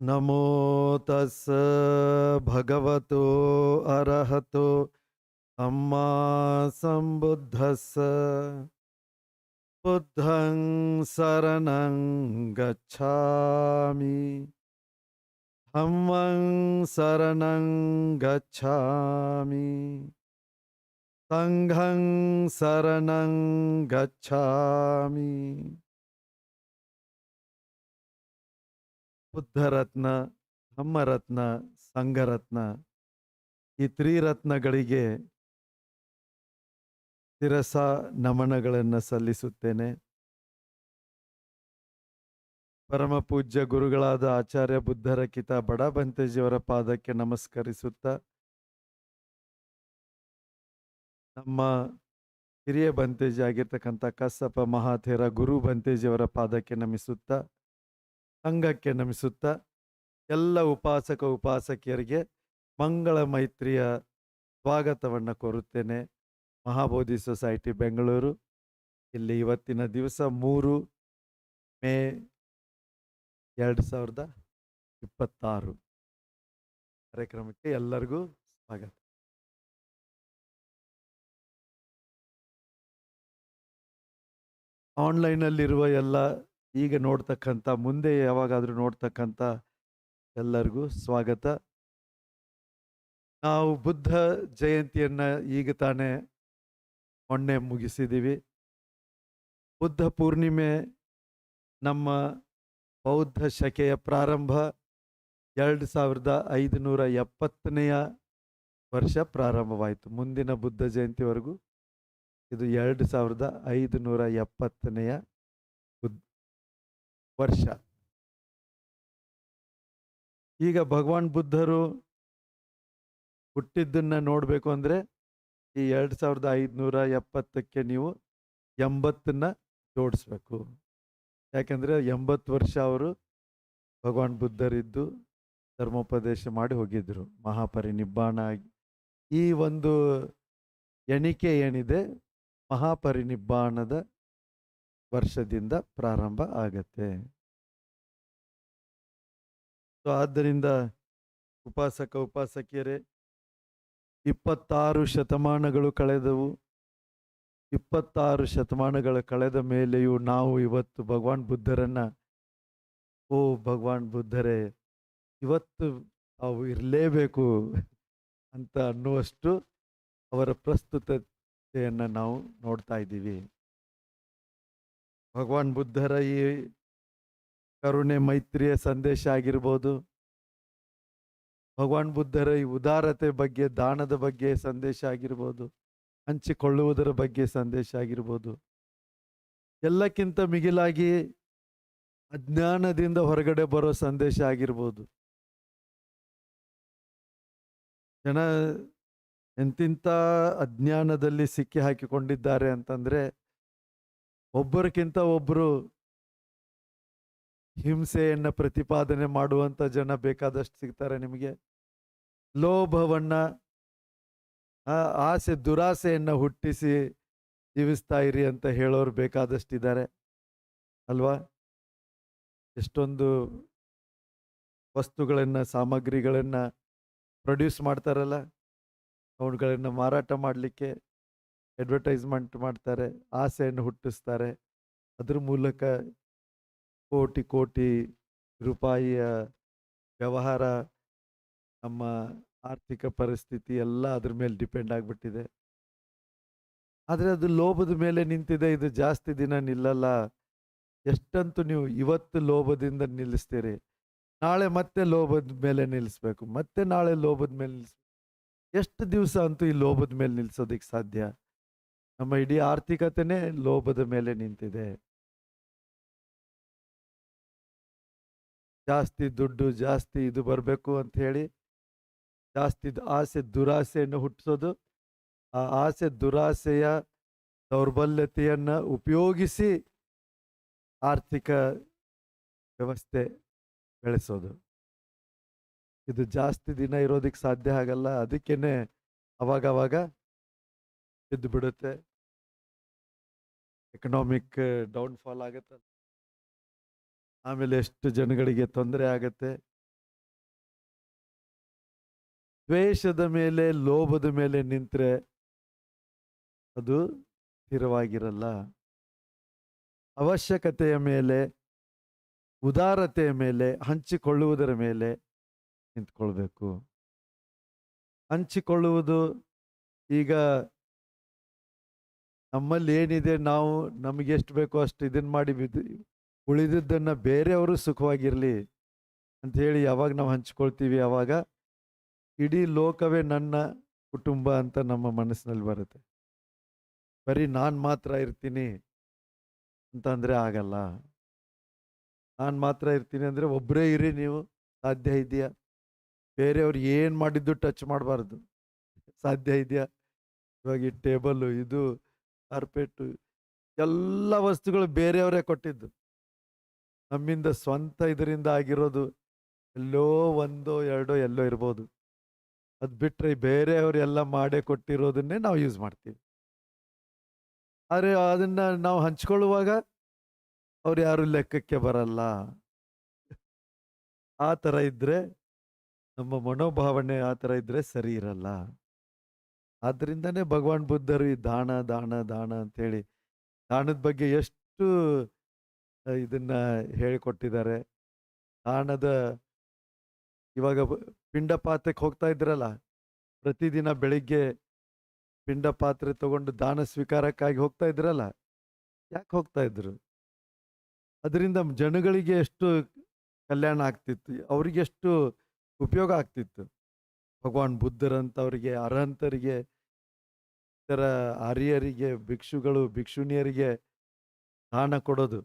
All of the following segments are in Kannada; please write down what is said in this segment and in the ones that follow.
ನಮೋ ತಸ್ಸ ಭಗವತೋ ಅರಹತೋ ಸಮ್ಮಾ ಸಂಬುದ್ಧಸ್ಸ ಬುದ್ಧಂ ಶರಣಂ ಗಚ್ಛಾಮಿ ಧಮ್ಮಂ ಶರಣಂ ಗಚ್ಛಾಮಿ ಸಂಘಂ ಶರಣಂ ಗಚ್ಛಾಮಿ. ಬುದ್ಧರತ್ನ, ಧಮ್ಮರತ್ನ, ಸಂಘರತ್ನ ಈ ತ್ರಿರತ್ನಗಳಿಗೆ ಶಿರಸ ನಮನಗಳನ್ನು ಸಲ್ಲಿಸುತ್ತೇನೆ. ಪರಮ ಪೂಜ್ಯ ಗುರುಗಳಾದ ಆಚಾರ್ಯ ಬುದ್ಧರಕಿತ ಬಡ ಬಂತೇಜಿಯವರ ಪಾದಕ್ಕೆ ನಮಸ್ಕರಿಸುತ್ತಾ, ನಮ್ಮ ಹಿರಿಯ ಬಂತೇಜಿ ಆಗಿರ್ತಕ್ಕಂಥ ಕස්සಪ ಮಹಾಥೇರ ಗುರು ಬಂತೇಜಿಯವರ ಪಾದಕ್ಕೆ ನಮಿಸುತ್ತಾ, ಸಂಘಕ್ಕೆ ನಮಿಸುತ್ತಾ, ಎಲ್ಲ ಉಪಾಸಕ ಉಪಾಸಕಿಯರಿಗೆ ಮಂಗಳ ಮೈತ್ರಿಯ ಸ್ವಾಗತವನ್ನು ಕೋರುತ್ತೇನೆ. ಮಹಾಬೋಧಿ ಸೊಸೈಟಿ ಬೆಂಗಳೂರು ಇಲ್ಲಿ ಇವತ್ತಿನ ದಿವಸ 3 ಮೇ 2026 ಕಾರ್ಯಕ್ರಮಕ್ಕೆ ಎಲ್ಲರಿಗೂ ಸ್ವಾಗತ. ಆನ್ಲೈನಲ್ಲಿರುವ ಎಲ್ಲ ಈಗ ನೋಡ್ತಕ್ಕಂಥ, ಮುಂದೆ ಯಾವಾಗಾದರೂ ನೋಡ್ತಕ್ಕಂಥ ಎಲ್ಲರಿಗೂ ಸ್ವಾಗತ. ನಾವು ಬುದ್ಧ ಜಯಂತಿಯನ್ನು ಈಗ ತಾನೇ ಮೊನ್ನೆ ಮುಗಿಸಿದ್ದೀವಿ. ಬುದ್ಧ ಪೂರ್ಣಿಮೆ ನಮ್ಮ ಬೌದ್ಧ ಶಕೆಯ ಪ್ರಾರಂಭ 2570ನೇ ವರ್ಷ ಪ್ರಾರಂಭವಾಯಿತು. ಮುಂದಿನ ಬುದ್ಧ ಜಯಂತಿವರೆಗೂ ಇದು 2570ನೇ ವರ್ಷ. ಈಗ ಭಗವಾನ್ ಬುದ್ಧರು ಹುಟ್ಟಿದ್ದನ್ನು ನೋಡಬೇಕು ಅಂದರೆ ಈ 2570ಕ್ಕೆ ನೀವು 80ನ್ನ ಜೋಡಿಸ್ಬೇಕು. ಯಾಕೆಂದರೆ 80 ವರ್ಷ ಅವರು ಭಗವಾನ್ ಬುದ್ಧರಿದ್ದು ಧರ್ಮೋಪದೇಶ ಮಾಡಿ ಹೋಗಿದ್ರು, ಮಹಾಪರಿನಿಬ್ಬಾಣ ಆಗಿ. ಈ ಒಂದು ಎಣಿಕೆ ಏನಿದೆ ಮಹಾಪರಿನಿಬ್ಬಾಣದ ವರ್ಷದಿಂದ ಪ್ರಾರಂಭ ಆಗತ್ತೆ. ಸೊ ಆದ್ದರಿಂದ ಉಪಾಸಕ ಉಪಾಸಕಿಯರೇ, 26 ಶತಮಾನಗಳು ಕಳೆದವು. 26 ಶತಮಾನಗಳ ಕಳೆದ ಮೇಲೆಯೂ ನಾವು ಇವತ್ತು ಭಗವಾನ್ ಬುದ್ಧರನ್ನು, ಓ ಭಗವಾನ್ ಬುದ್ಧರೇ ಇವತ್ತು ಅವು ಇರಲೇಬೇಕು ಅಂತ ಅನ್ನುವಷ್ಟು ಅವರ ಪ್ರಸ್ತುತತೆಯನ್ನು ನಾವು ನೋಡ್ತಾ ಇದ್ದೀವಿ. ಭಗವಾನ್ ಬುದ್ಧರ ಈ ಕರುಣೆ ಮೈತ್ರಿಯ ಸಂದೇಶ ಆಗಿರ್ಬೋದು, ಭಗವಾನ್ ಬುದ್ಧರ ಈ ಉದಾರತೆ ಬಗ್ಗೆ, ದಾನದ ಬಗ್ಗೆ ಸಂದೇಶ ಆಗಿರ್ಬೋದು, ಹಂಚಿಕೊಳ್ಳುವುದರ ಬಗ್ಗೆ ಸಂದೇಶ ಆಗಿರ್ಬೋದು, ಎಲ್ಲಕ್ಕಿಂತ ಮಿಗಿಲಾಗಿ ಅಜ್ಞಾನದಿಂದ ಹೊರಗಡೆ ಬರೋ ಸಂದೇಶ ಆಗಿರ್ಬೋದು. ಜನ ಎಂತಿಂಥ ಅಜ್ಞಾನದಲ್ಲಿ ಸಿಕ್ಕಿ ಹಾಕಿಕೊಂಡಿದ್ದಾರೆ ಅಂತಂದರೆ, ಒಬ್ಬರಿಗಿಂತ ಒಬ್ಬರು ಹಿಂಸೆಯನ್ನು ಪ್ರತಿಪಾದನೆ ಮಾಡುವಂಥ ಜನ ಬೇಕಾದಷ್ಟು ಸಿಗ್ತಾರೆ ನಿಮಗೆ. ಲೋಭವನ್ನು, ಆಸೆ ದುರಾಸೆಯನ್ನು ಹುಟ್ಟಿಸಿ ಜೀವಿಸ್ತಾ ಇರಿ ಅಂತ ಹೇಳೋರು ಬೇಕಾದಷ್ಟಿದ್ದಾರೆ ಅಲ್ವಾ? ಎಷ್ಟೊಂದು ವಸ್ತುಗಳನ್ನು, ಸಾಮಗ್ರಿಗಳನ್ನು ಪ್ರೊಡ್ಯೂಸ್ ಮಾಡ್ತಾರಲ್ಲ, ಅವುಗಳನ್ನು ಮಾರಾಟ ಮಾಡಲಿಕ್ಕೆ ಅಡ್ವರ್ಟೈಸ್ಮೆಂಟ್ ಮಾಡ್ತಾರೆ, ಆಸೆಯನ್ನು ಹುಟ್ಟಿಸ್ತಾರೆ. ಅದ್ರ ಮೂಲಕ ಕೋಟಿ ಕೋಟಿ ರೂಪಾಯಿಯ ವ್ಯವಹಾರ, ನಮ್ಮ ಆರ್ಥಿಕ ಪರಿಸ್ಥಿತಿ ಎಲ್ಲ ಅದ್ರ ಮೇಲೆ ಡಿಪೆಂಡ್ ಆಗಿಬಿಟ್ಟಿದೆ. ಆದರೆ ಅದು ಲೋಭದ ಮೇಲೆ ನಿಂತಿದೆ. ಇದು ಜಾಸ್ತಿ ದಿನ ನಿಲ್ಲಲ್ಲ. ಎಷ್ಟಂತೂ ನೀವು ಇವತ್ತು ಲೋಭದಿಂದ ನಿಲ್ಲಿಸ್ತೀರಿ, ನಾಳೆ ಮತ್ತೆ ಲೋಭದ ಮೇಲೆ ನಿಲ್ಲಿಸ್ಬೇಕು, ಮತ್ತೆ ನಾಳೆ ಲೋಭದ ಮೇಲೆ ನಿಲ್ಲಿಸ್ಬೇಕು. ಎಷ್ಟು ದಿವಸ ಅಂತೂ ಈ ಲೋಭದ ಮೇಲೆ ನಿಲ್ಲಿಸೋದಕ್ಕೆ ಸಾಧ್ಯ? ನಮ್ಮ ಇಡೀ ಆರ್ಥಿಕತೆನೇ ಲೋಭದ ಮೇಲೆ ನಿಂತಿದೆ. ಜಾಸ್ತಿ ದುಡ್ಡು, ಜಾಸ್ತಿ ಇದು ಬರಬೇಕು ಅಂತ ಹೇಳಿ ಜಾಸ್ತಿ ಆಸೆ ದುರಾಸೆಯನ್ನು ಹುಟ್ಟಿಸೋದು, ಆ ಆಸೆ ದುರಾಸೆಯ ದೌರ್ಬಲ್ಯತೆಯನ್ನು ಉಪಯೋಗಿಸಿ ಆರ್ಥಿಕ ವ್ಯವಸ್ಥೆ ಬೆಳೆಸೋದು. ಇದು ಜಾಸ್ತಿ ದಿನ ಇರೋದಕ್ಕೆ ಸಾಧ್ಯ ಆಗಲ್ಲ. ಅದಕ್ಕೇನೆ ಅವಾಗವಾಗ ಬಿದ್ದು ಬಿಡುತ್ತೆ, ಎಕನಾಮಿಕ್ ಡೌನ್ಫಾಲ್ ಆಗುತ್ತೆ. ಆಮೇಲೆ ಎಷ್ಟು ಜನಗಳಿಗೆ ತೊಂದರೆ ಆಗತ್ತೆ. ದ್ವೇಷದ ಮೇಲೆ ಲೋಭದ ಮೇಲೆ ನಿಂತ್ರೆ ಅದು ಸ್ಥಿರವಾಗಿರಲ್ಲ. ಅವಶ್ಯಕತೆಯ ಮೇಲೆ, ಉದಾರತೆಯ ಮೇಲೆ, ಹಂಚಿಕೊಳ್ಳುವುದರ ಮೇಲೆ ನಿಂತ್ಕೊಳ್ಬೇಕು. ಹಂಚಿಕೊಳ್ಳುವುದು, ಈಗ ನಮ್ಮಲ್ಲಿ ಏನಿದೆ ನಾವು ನಮಗೆ ಎಷ್ಟು ಬೇಕೋ ಅಷ್ಟು ಇದನ್ನ ಮಾಡಿ ಉಳಿದಿದ್ದನ್ನು ಬೇರೆಯವರು ಸುಖವಾಗಿರಲಿ ಅಂತ ಹೇಳಿ ಯಾವಾಗ ನಾವು ಹಂಚ್ಕೊಳ್ತೀವಿ ಆವಾಗ ಇಡೀ ಲೋಕವೇ ನನ್ನ ಕುಟುಂಬ ಅಂತ ನಮ್ಮ ಮನಸ್ಸಿನಲ್ಲಿ ಬರುತ್ತೆ. ಬರೀ ನಾನು ಮಾತ್ರ ಇರ್ತೀನಿ ಅಂತಂದರೆ ಆಗಲ್ಲ. ನಾನು ಮಾತ್ರ ಇರ್ತೀನಿ ಅಂದರೆ ಒಬ್ಬರೇ ಇರಿ, ನೀವು ಸಾಧ್ಯ ಇದೆಯಾ? ಬೇರೆಯವ್ರು ಏನು ಮಾಡಿದ್ದು ಟಚ್ ಮಾಡಬಾರ್ದು, ಸಾಧ್ಯ ಇದೆಯಾ? ಇವಾಗ ಈ ಟೇಬಲ್ಲು, ಇದು ಕಾರ್ಪೆಟ್ಟು, ಎಲ್ಲ ವಸ್ತುಗಳು ಬೇರೆಯವರೇ ಕೊಟ್ಟಿದ್ದು. ನಮ್ಮಿಂದ ಸ್ವಂತ ಇದರಿಂದ ಆಗಿರೋದು ಎಲ್ಲೋ ಒಂದೋ ಎರಡೋ ಎಲ್ಲೋ ಇರ್ಬೋದು. ಅದು ಬಿಟ್ಟರೆ ಬೇರೆಯವರು ಎಲ್ಲ ಮಾಡೇ ಕೊಟ್ಟಿರೋದನ್ನೇ ನಾವು ಯೂಸ್ ಮಾಡ್ತೀವಿ. ಆದರೆ ಅದನ್ನು ನಾವು ಹಂಚ್ಕೊಳ್ಳುವಾಗ ಅವ್ರು ಯಾರು ಲೆಕ್ಕಕ್ಕೆ ಬರಲ್ಲ. ಆ ಥರ ಇದ್ದರೆ ನಮ್ಮ ಮನೋಭಾವನೆ ಆ ಥರ ಇದ್ದರೆ ಸರಿ ಇರಲ್ಲ. ಆದ್ದರಿಂದನೇ ಭಗವಾನ್ ಬುದ್ಧರು ಈ ದಾನ ದಾನ ದಾನ ಅಂತೇಳಿ ದಾನದ ಬಗ್ಗೆ ಎಷ್ಟು ಇದನ್ನ ಹೇಳಿಕೊಟ್ಟಿದ್ದಾರೆ. ದಾನದ ಇವಾಗ ಪಿಂಡ ಪಾತ್ರಕ್ಕೆ ಹೋಗ್ತಾ ಇದ್ರಲ್ಲ, ಪ್ರತಿದಿನ ಬೆಳಿಗ್ಗೆ ಪಿಂಡ ಪಾತ್ರೆ ತಗೊಂಡು ದಾನ ಸ್ವೀಕಾರಕ್ಕಾಗಿ ಹೋಗ್ತಾ ಇದ್ರಲ್ಲ, ಯಾಕೆ ಹೋಗ್ತಾ ಇದ್ರು? ಅದರಿಂದ ಜನಗಳಿಗೆ ಎಷ್ಟು ಕಲ್ಯಾಣ ಆಗ್ತಿತ್ತು, ಅವರಿಗೆ ಎಷ್ಟು ಉಪಯೋಗ ಆಗ್ತಿತ್ತು. ಭಗವಾನ್ ಬುದ್ಧರಂಥವರಿಗೆ, ಅರ್ಹಂತರಿಗೆ, ಇತರ ಆರ್ಯರಿಗೆ, ಭಿಕ್ಷುಗಳು ಭಿಕ್ಷುಣಿಯರಿಗೆ ದಾನ ಕೊಡೋದು.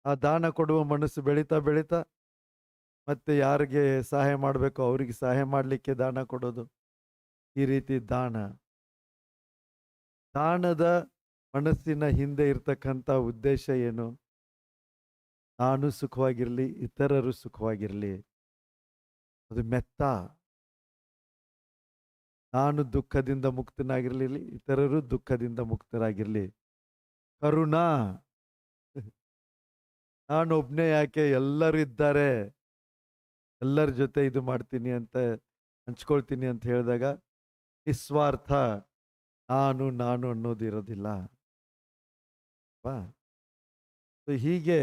ಆ ದಾನ ಕೊಡುವ ಮನಸ್ಸು ಬೆಳೀತಾ ಬೆಳೀತಾ ಮತ್ತೆ ಯಾರಿಗೆ ಸಹಾಯ ಮಾಡಬೇಕು ಅವರಿಗೆ ಸಹಾಯ ಮಾಡಲಿಕ್ಕೆ ದಾನ ಕೊಡೋದು. ಈ ರೀತಿ ದಾನದ ಮನಸ್ಸಿನ ಹಿಂದೆ ಇರ್ತಕ್ಕಂಥ ಉದ್ದೇಶ ಏನು? ನಾನು ಸುಖವಾಗಿರಲಿ, ಇತರರು ಸುಖವಾಗಿರಲಿ. ಅದು ಮೆತ್ತ. ನಾನು ದುಃಖದಿಂದ ಮುಕ್ತನಾಗಿರಲಿ, ಇತರರು ದುಃಖದಿಂದ ಮುಕ್ತರಾಗಿರಲಿ. ಕರುಣಾ. ನಾನು ಒಬ್ಬನೇ ಯಾಕೆ, ಎಲ್ಲರೂ ಇದ್ದಾರೆ, ಎಲ್ಲರ ಜೊತೆ ಇದು ಮಾಡ್ತೀನಿ ಅಂತ ಹಂಚ್ಕೊಳ್ತೀನಿ ಅಂತ ಹೇಳಿದಾಗ ನಿಸ್ವಾರ್ಥ, ನಾನು ನಾನು ಅನ್ನೋದಿರೋದಿಲ್ಲ. ಹೀಗೆ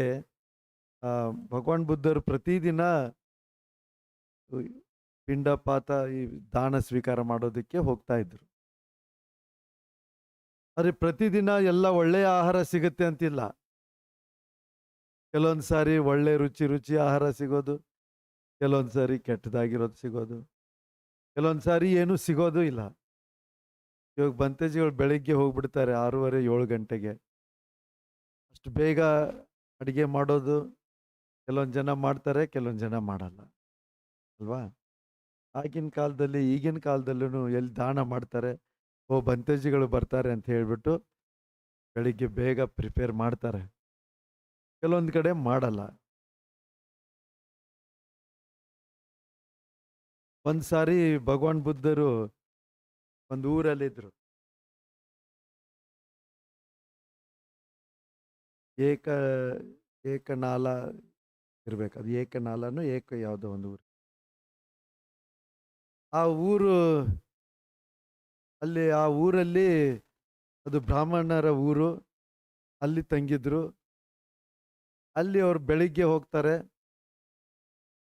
ಭಗವಾನ್ ಬುದ್ಧರು ಪ್ರತಿದಿನ ಪಿಂಡಪಾತ ಈ ದಾನ ಸ್ವೀಕಾರ ಮಾಡೋದಕ್ಕೆ ಹೋಗ್ತಾ ಇದ್ರು. ಆದರೆ ಪ್ರತಿದಿನ ಎಲ್ಲ ಒಳ್ಳೆಯ ಆಹಾರ ಸಿಗುತ್ತೆ ಅಂತಿಲ್ಲ. ಕೆಲವೊಂದು ಸಾರಿ ಒಳ್ಳೆ ರುಚಿ ಆಹಾರ ಸಿಗೋದು, ಕೆಲವೊಂದು ಸಾರಿ ಕೆಟ್ಟದಾಗಿರೋದು ಸಿಗೋದು, ಕೆಲವೊಂದು ಸಾರಿ ಏನೂ ಸಿಗೋದು ಇಲ್ಲ. ಇವಾಗ ಬಂತೇಜಿಗಳು ಬೆಳಿಗ್ಗೆ ಹೋಗ್ಬಿಡ್ತಾರೆ 6:30 7 ಗಂಟೆಗೆ. ಅಷ್ಟು ಬೇಗ ಅಡುಗೆ ಮಾಡೋದು ಕೆಲವೊಂದು ಜನ ಮಾಡ್ತಾರೆ, ಕೆಲವೊಂದು ಜನ ಮಾಡಲ್ಲ ಅಲ್ವಾ? ಆಗಿನ ಕಾಲದಲ್ಲಿ ಈಗಿನ ಕಾಲದಲ್ಲೂ ಎಲ್ಲಿ ದಾನ ಮಾಡ್ತಾರೆ, ಬಂತೇಜಿಗಳು ಬರ್ತಾರೆ ಅಂತ ಹೇಳ್ಬಿಟ್ಟು ಬೆಳಿಗ್ಗೆ ಬೇಗ ಪ್ರಿಪೇರ್ ಮಾಡ್ತಾರೆ. ಕೆಲವೊಂದು ಕಡೆ ಮಾಡಲ್ಲ. ಒಂದು ಸಾರಿ ಭಗವಾನ್ ಬುದ್ಧರು ಒಂದು ಊರಲ್ಲಿದ್ರು. ಏಕನಾಲ ಇರ್ಬೇಕು, ಅದು ಏಕನಾಲನೋ ಯಾವುದೋ ಒಂದು ಊರು. ಆ ಊರಲ್ಲಿ ಅದು ಬ್ರಾಹ್ಮಣರ ಊರು. ಅಲ್ಲಿ ತಂಗಿದ್ರು. ಅಲ್ಲಿ ಅವ್ರು ಬೆಳಿಗ್ಗೆ ಹೋಗ್ತಾರೆ.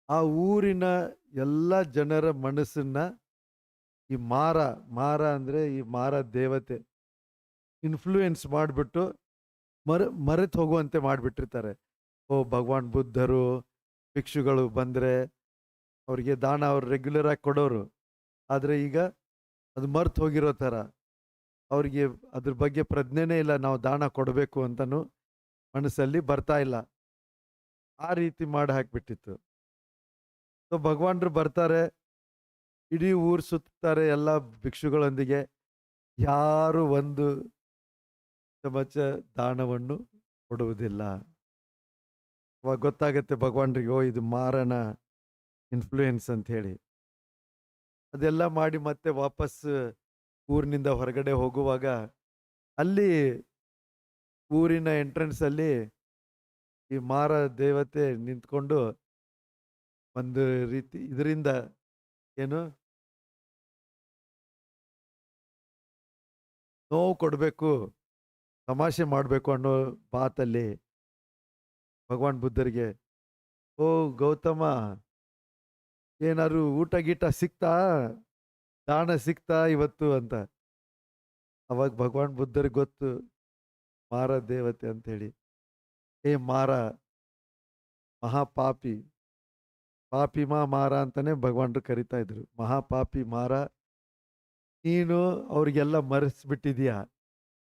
ಆ ಊರಿನ ಎಲ್ಲ ಜನರ ಮನಸ್ಸನ್ನ ಈ ಮಾರ ಅಂದರೆ ಈ ಮಾರ ದೇವತೆ ಇನ್ಫ್ಲೂಯೆನ್ಸ್ ಮಾಡಿಬಿಟ್ಟು ಮರೆತು ಹೋಗುವಂತೆ ಮಾಡಿಬಿಟ್ಟಿರ್ತಾರೆ. ಭಗವಾನ್ ಬುದ್ಧರು ಭಿಕ್ಷುಗಳು ಬಂದರೆ ಅವ್ರಿಗೆ ದಾನ ಅವ್ರು ರೆಗ್ಯುಲರ್ ಆಗಿ ಕೊಡೋರು. ಆದರೆ ಈಗ ಅದು ಮರೆತು ಹೋಗಿರೋ ಥರ ಅವ್ರಿಗೆ ಅದ್ರ ಬಗ್ಗೆ ಪ್ರಜ್ಞೆನೇ ಇಲ್ಲ, ನಾವು ದಾನ ಕೊಡಬೇಕು ಅಂತನೂ ಮನಸ್ಸಲ್ಲಿ ಬರ್ತಾ ಇಲ್ಲ. ಆ ರೀತಿ ಮಾಡಿ ಹಾಕಿಬಿಟ್ಟಿತ್ತು. ಸೊ ಭಗವಾನ್ರು ಬರ್ತಾರೆ, ಇಡೀ ಊರು ಸುತ್ತಾರೆ ಎಲ್ಲ ಭಿಕ್ಷುಗಳೊಂದಿಗೆ. ಯಾರು ಒಂದು ಚಮಚ ದಾನವನ್ನು ಕೊಡುವುದಿಲ್ಲ. ಅವಾಗ ಗೊತ್ತಾಗತ್ತೆ ಭಗವಾನ್ರಿಗೆ, ಇದು ಮಾರನ ಇನ್ಫ್ಲೂಯೆನ್ಸ್ ಅಂತ ಹೇಳಿ. ಅದೆಲ್ಲ ಮಾಡಿ ಮತ್ತೆ ವಾಪಸ್ ಊರಿನಿಂದ ಹೊರಗಡೆ ಹೋಗುವಾಗ ಅಲ್ಲಿ ಊರಿನ ಎಂಟ್ರೆನ್ಸಲ್ಲಿ ಈ ಮಾರ ದೇವತೆ ನಿಂತ್ಕೊಂಡು ಒಂದು ರೀತಿ ಇದರಿಂದ ಏನು ನೋವು ಕೊಡಬೇಕು, ತಮಾಷೆ ಮಾಡಬೇಕು ಅನ್ನೋ ಮಾತಲ್ಲಿ ಭಗವಾನ್ ಬುದ್ಧರಿಗೆ, ಓ ಗೌತಮ, ಏನಾದ್ರು ಊಟ ಗೀಟ ಸಿಕ್ತಾ, ದಾನ ಸಿಕ್ತಾ ಇವತ್ತು ಅಂತ. ಅವಾಗ ಭಗವಾನ್ ಬುದ್ಧರಿಗೆ ಗೊತ್ತು ಮಾರ ದೇವತೆ ಅಂತ ಹೇಳಿ. ಏ ಮಾರ, ಮಹಾಪಾಪಿ, ಪಾಪಿಮಾ ಮಾರ ಅಂತಾನೆ ಭಗವಾನ್ರು ಕರಿತಾ ಇದ್ರು. ಮಹಾಪಾಪಿ ಮಾರ, ನೀನು ಅವ್ರಿಗೆಲ್ಲ ಮರೆಸ್ಬಿಟ್ಟಿದೀಯ.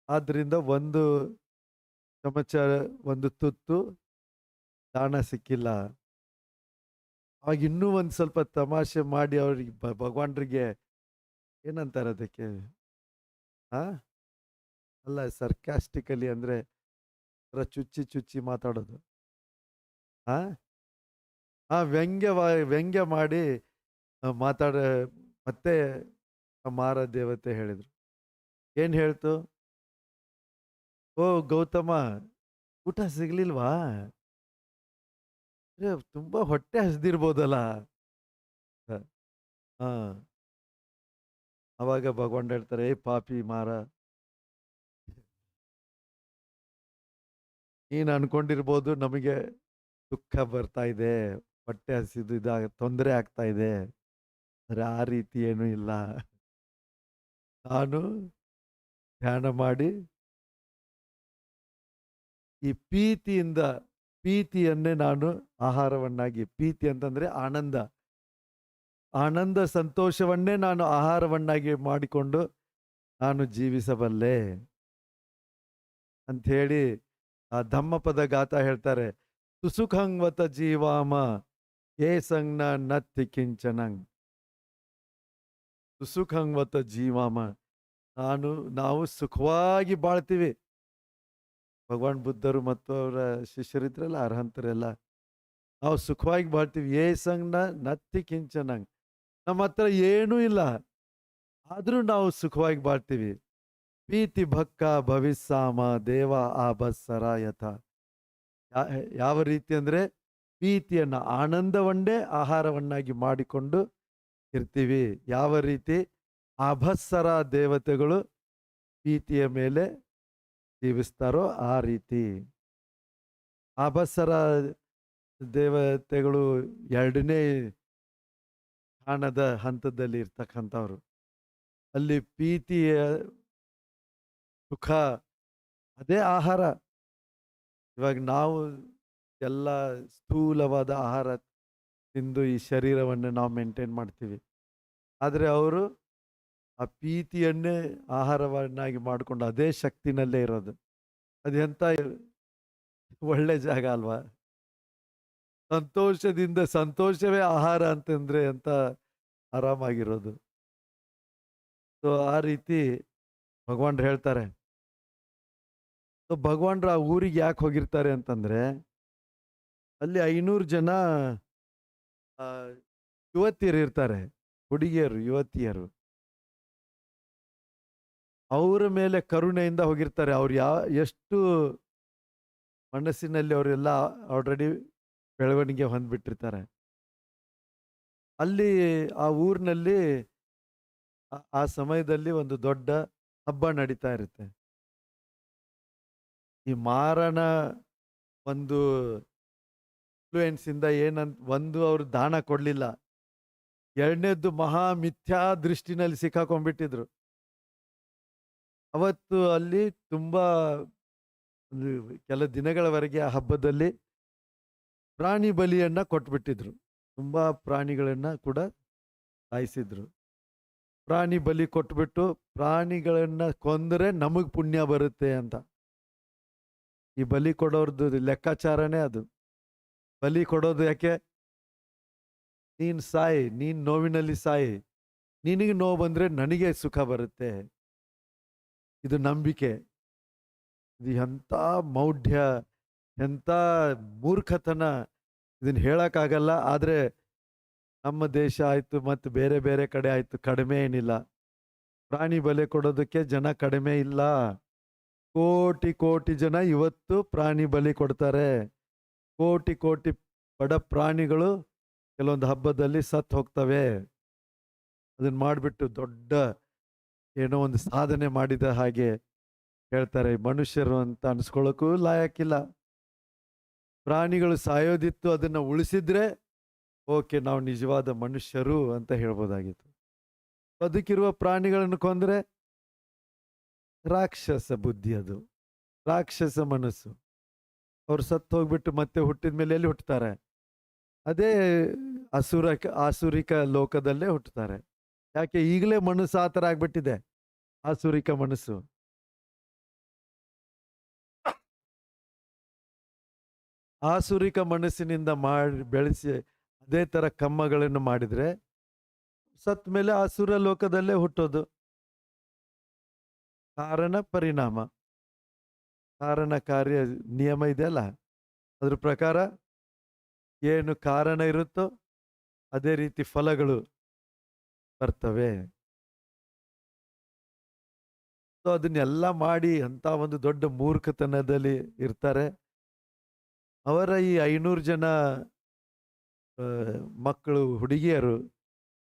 ಆದ್ರಿಂದ ಒಂದು ಚಮಚ, ಒಂದು ತುತ್ತು ದಾನ ಸಿಕ್ಕಿಲ್ಲ. ಅವಾಗ ಇನ್ನೂ ಒಂದು ಸ್ವಲ್ಪ ತಮಾಷೆ ಮಾಡಿ ಅವ್ರಿಗೆ ಭಗವಾನ್ರಿಗೆ ಏನಂತಾರೆ ಅದಕ್ಕೆ, ಆ ಅಲ್ಲ, ಸರ್ಕ್ಯಾಸ್ಟಿಕಲಿ ಅಂದ್ರೆ ಚುಚ್ಚಿ ಚುಚ್ಚಿ ಮಾತಾಡೋದು. ಆ ವ್ಯಂಗ್ಯ ಮಾಡಿ ಮಾತಾಡ. ಮತ್ತೆ ಮಾರ ದೇವತೆ ಹೇಳಿದ್ರು. ಏನ್ ಹೇಳ್ತು? ಓ ಗೌತಮ, ಊಟ ಸಿಗ್ಲಿಲ್ವಾ? ತುಂಬಾ ಹೊಟ್ಟೆ ಹಸ್ದಿರ್ಬೋದಲ್ಲ. ಹಾ, ಅವಾಗ ಭಗವಾನ್ ಹೇಳ್ತಾರೆ, ಏ ಪಾಪಿ ಮಾರ, ನೀನು ಅನ್ಕೊಂಡಿರ್ಬೋದು ನಮಗೆ ದುಃಖ ಬರ್ತಾ ಇದೆ, ಹೊಟ್ಟೆ ಹಸಿದು ತೊಂದರೆ ಆಗ್ತಾ ಇದೆ. ಆದ್ರೆ ಆ ರೀತಿ ಏನೂ ಇಲ್ಲ. ನಾನು ಧ್ಯಾನ ಮಾಡಿ ಈ ಪ್ರೀತಿಯನ್ನೇ ನಾನು ಆಹಾರವನ್ನಾಗಿ, ಪ್ರೀತಿ ಅಂತಂದ್ರೆ ಆನಂದ, ಸಂತೋಷವನ್ನೇ ನಾನು ಆಹಾರವನ್ನಾಗಿ ಮಾಡಿಕೊಂಡು ನಾನು ಜೀವಿಸಬಲ್ಲೆ ಅಂಥೇಳಿ ಆ ಧಮ್ಮಪದ ಗಾತ ಹೇಳ್ತಾರೆ. ಸುಸುಖಂವತ ಜೀವಾಮ ಏ ಸಂಜ್ಞ ನತ್ತಿ ಕಿಂಚನಂಗ್. ಸುಸುಖಂವತ ಜೀವಾಮ, ನಾವು ಸುಖವಾಗಿ ಬಾಳ್ತೀವಿ. ಭಗವಾನ್ ಬುದ್ಧರು ಮತ್ತು ಅವರ ಶಿಷ್ಯರಿದ್ರಲ್ಲ, ಅರ್ಹಂತರೆಲ್ಲ, ನಾವು ಸುಖವಾಗಿ ಬಾಳ್ತೀವಿ. ಏ ಸಂಜ್ಞ ನತ್ತಿ ಕಿಂಚನಂಗ್, ನಮ್ಮ ಹತ್ರ ಏನೂ ಇಲ್ಲ, ಆದ್ರೂ ನಾವು ಸುಖವಾಗಿ ಬಾಳ್ತೀವಿ. ಪ್ರೀತಿ ಭಕ್ಕ ಭವಿಸ್ಸಾಮ ದೇವ ಆಭಸ್ಸರ ಯಥ. ಯಾವ ರೀತಿ ಅಂದ್ರೆ ಪ್ರೀತಿಯನ್ನ, ಆನಂದವನ್ನೇ ಆಹಾರವನ್ನಾಗಿ ಮಾಡಿಕೊಂಡು ಇರ್ತೀವಿ. ಯಾವ ರೀತಿ ಆಭಸ್ಸರ ದೇವತೆಗಳು ಪ್ರೀತಿಯ ಮೇಲೆ ಜೀವಿಸ್ತಾರೋ ಆ ರೀತಿ. ಆಭಸ್ಸರ ದೇವತೆಗಳು ಎರಡನೇ ಸ್ಥಾನದ ಹಂತದಲ್ಲಿ ಇರ್ತಕ್ಕಂಥವ್ರು. ಅಲ್ಲಿ ಪ್ರೀತಿಯ ಸುಖ ಅದೇ ಆಹಾರ. ಇವಾಗ ನಾವು ಎಲ್ಲ ಸ್ಥೂಲವಾದ ಆಹಾರ ತಿಂದು ಈ ಶರೀರವನ್ನು ನಾವು ಮೇಂಟೈನ್ ಮಾಡ್ತೀವಿ. ಆದರೆ ಅವರು ಆ ಪ್ರೀತಿಯನ್ನೇ ಆಹಾರವನ್ನಾಗಿ ಮಾಡಿಕೊಂಡು ಅದೇ ಶಕ್ತಿನಲ್ಲೇ ಇರೋದು. ಅದೆಂತ ಒಳ್ಳೆ ಜಾಗ ಅಲ್ವಾ? ಸಂತೋಷದಿಂದ ಸಂತೋಷವೇ ಆಹಾರ ಅಂತಂದ್ರೆ ಎಂತ ಆರಾಮಾಗಿರೋದು. ಸೊ ಆ ರೀತಿ ಭಗವಾನ್ರು ಹೇಳ್ತಾರೆ. ಸೊ ಭಗವಾನ್ರು ಆ ಊರಿಗೆ ಯಾಕೆ ಹೋಗಿರ್ತಾರೆ ಅಂತಂದ್ರೆ, ಅಲ್ಲಿ 500 ಜನ ಯುವತಿಯರು ಇರ್ತಾರೆ, ಹುಡುಗಿಯರು, ಯುವತಿಯರು. ಅವರ ಮೇಲೆ ಕರುಣೆಯಿಂದ ಹೋಗಿರ್ತಾರೆ. ಅವ್ರು ಎಷ್ಟು ಮನಸ್ಸಿನಲ್ಲಿ ಅವರೆಲ್ಲ ಆಲ್ರೆಡಿ ಬೆಳವಣಿಗೆ ಹೊಂದ್ಬಿಟ್ಟಿರ್ತಾರೆ. ಅಲ್ಲಿ ಆ ಊರಿನಲ್ಲಿ ಆ ಸಮಯದಲ್ಲಿ ಒಂದು ದೊಡ್ಡ ಹಬ್ಬ ನಡೀತಾ ಇರುತ್ತೆ. ಈ ಮಾರನ ಒಂದು ಇನ್ಫ್ಲೂಯೆನ್ಸ್ ಇಂದ ಒಂದು ಅವ್ರು ದಾನ ಕೊಡ್ಲಿಲ್ಲ, ಎರಡನೇದ್ದು ಮಹಾ ಮಿಥ್ಯಾ ದೃಷ್ಟಿನಲ್ಲಿ ಸಿಕ್ಕಾಕೊಂಡ್ಬಿಟ್ಟಿದ್ರು. ಅವತ್ತು ಅಲ್ಲಿ ತುಂಬಾ ಕೆಲ ದಿನಗಳವರೆಗೆ ಆ ಹಬ್ಬದಲ್ಲಿ ಪ್ರಾಣಿ ಬಲಿಯನ್ನ ಕೊಟ್ಬಿಟ್ಟಿದ್ರು. ತುಂಬಾ ಪ್ರಾಣಿಗಳನ್ನ ಕೂಡ ಸಾಯಿಸಿದ್ರು. ಪ್ರಾಣಿ ಬಲಿ ಕೊಟ್ಬಿಟ್ಟು, ಪ್ರಾಣಿಗಳನ್ನ ಕೊಂದರೆ ನಮಗ್ ಪುಣ್ಯ ಬರುತ್ತೆ ಅಂತ. ಈ ಬಲಿ ಕೊಡೋರ್ದು ಲೆಕ್ಕಾಚಾರನೇ ಅದು. ಬಲಿ ಕೊಡೋದು ಯಾಕೆ? ನೀನ್ ಸಾಯಿ, ನೀನ್ ನೋವಿನಲ್ಲಿ ಸಾಯಿ, ನಿನಗೆ ನೋವು ಬಂದ್ರೆ ನನಗೆ ಸುಖ ಬರುತ್ತೆ. ಇದು ನಂಬಿಕೆ. ಇದು ಎಂಥ ಮೌಢ್ಯ, ಎಂಥ ಮೂರ್ಖತನ, ಇದನ್ನ ಹೇಳಕ್ಕಾಗಲ್ಲ. ಆದ್ರೆ ನಮ್ಮ ದೇಶ ಆಯ್ತು ಮತ್ತು ಬೇರೆ ಬೇರೆ ಕಡೆ ಆಯ್ತು, ಕಡಿಮೆ ಏನಿಲ್ಲ. ಪ್ರಾಣಿ ಬಲಿ ಕೊಡೋದಕ್ಕೆ ಜನ ಕಡಿಮೆ ಇಲ್ಲ. ಕೋಟಿ ಕೋಟಿ ಜನ ಇವತ್ತು ಪ್ರಾಣಿ ಬಲಿ ಕೊಡ್ತಾರೆ. ಕೋಟಿ ಕೋಟಿ ಬಡ ಪ್ರಾಣಿಗಳು ಕೆಲವೊಂದು ಹಬ್ಬದಲ್ಲಿ ಸತ್ತು ಹೋಗ್ತವೆ. ಅದನ್ನ ಮಾಡಿಬಿಟ್ಟು ದೊಡ್ಡ ಏನೋ ಒಂದು ಸಾಧನೆ ಮಾಡಿದ ಹಾಗೆ ಹೇಳ್ತಾರೆ. ಮನುಷ್ಯರು ಅಂತ ಅನ್ಸ್ಕೊಳ್ಳೋಕ್ಕೂ ಲಾಯಕ್ಕಿಲ್ಲ. ಪ್ರಾಣಿಗಳು ಸಾಯೋದಿತ್ತು, ಅದನ್ನ ಉಳಿಸಿದ್ರೆ ಓಕೆ, ನಾವು ನಿಜವಾದ ಮನುಷ್ಯರು ಅಂತ ಹೇಳ್ಬೋದಾಗಿತ್ತು. ಬದುಕಿರುವ ಪ್ರಾಣಿಗಳನ್ನು ಕೊಂದ್ರೆ ರಾಕ್ಷಸ ಬುದ್ಧಿ ಅದು, ರಾಕ್ಷಸ ಮನಸ್ಸು. ಅವ್ರು ಸತ್ತು ಹೋಗ್ಬಿಟ್ಟು ಮತ್ತೆ ಹುಟ್ಟಿದ ಮೇಲೆ ಎಲ್ಲಿ ಹುಟ್ಟುತ್ತಾರೆ? ಅದೇ ಆಸುರಿಕ ಲೋಕದಲ್ಲೇ ಹುಟ್ಟುತ್ತಾರೆ. ಯಾಕೆ? ಈಗಲೇ ಮನಸ್ಸು ಆ ಥರ ಆಗ್ಬಿಟ್ಟಿದೆ, ಆಸುರಿಕ ಮನಸ್ಸು. ಆಸುರಿಕ ಮನಸ್ಸಿನಿಂದ ಮಾಡಿ ಬೆಳೆಸಿ ಅದೇ ಥರ ಕಮ್ಮಗಳನ್ನು ಮಾಡಿದ್ರೆ ಸತ್ ಮೇಲೆ ಆಸುರ ಲೋಕದಲ್ಲೇ ಹುಟ್ಟೋದು. ಕಾರಣ ಪರಿಣಾಮ, ಕಾರಣ ಕಾರ್ಯ ನಿಯಮ ಇದೆಯಲ್ಲ, ಅದ್ರ ಪ್ರಕಾರ ಏನು ಕಾರಣ ಇರುತ್ತೋ ಅದೇ ರೀತಿ ಫಲಗಳು ಬರ್ತವೆ. ಸೊ ಅದನ್ನೆಲ್ಲ ಮಾಡಿ ಅಂತ ಒಂದು ದೊಡ್ಡ ಮೂರ್ಖತನದಲ್ಲಿ ಇರ್ತಾರೆ. ಅವರ ಈ 500 ಜನ ಮಕ್ಕಳು, ಹುಡುಗಿಯರು,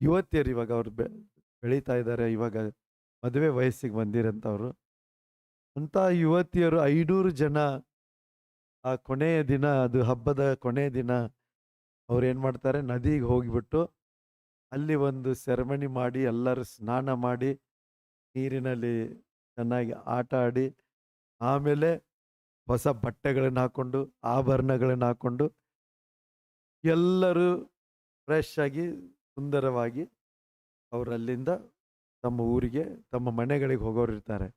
ಯುವತಿಯರು, ಇವಾಗ ಅವ್ರು ಬೆಳೀತಾ ಇದ್ದಾರೆ, ಇವಾಗ ಮದುವೆ ವಯಸ್ಸಿಗೆ ಬಂದಿರಂಥವ್ರು. ಅಂಥ ಯುವತಿಯರು 500 ಜನ ಆ ಕೊನೆಯ ದಿನ, ಅದು ಹಬ್ಬದ ಕೊನೆಯ ದಿನ, ಅವ್ರು ಏನು ಮಾಡ್ತಾರೆ, ನದಿಗೆ ಹೋಗಿಬಿಟ್ಟು ಅಲ್ಲಿ ಒಂದು ಸೆರೆಮನಿ ಮಾಡಿ, ಎಲ್ಲರೂ ಸ್ನಾನ ಮಾಡಿ, ನೀರಿನಲ್ಲಿ ಚೆನ್ನಾಗಿ ಆಟ ಆಡಿ, ಆಮೇಲೆ ಹೊಸ ಬಟ್ಟೆಗಳನ್ನು ಹಾಕ್ಕೊಂಡು, ಆಭರಣಗಳನ್ನು ಹಾಕ್ಕೊಂಡು, ಎಲ್ಲರೂ ಫ್ರೆಶ್ ಆಗಿ ಸುಂದರವಾಗಿ ಅವರಲ್ಲಿಂದ ತಮ್ಮ ಊರಿಗೆ, ತಮ್ಮ ಮನೆಗಳಿಗೆ ಹೋಗೋರು ಇರ್ತಾರೆ.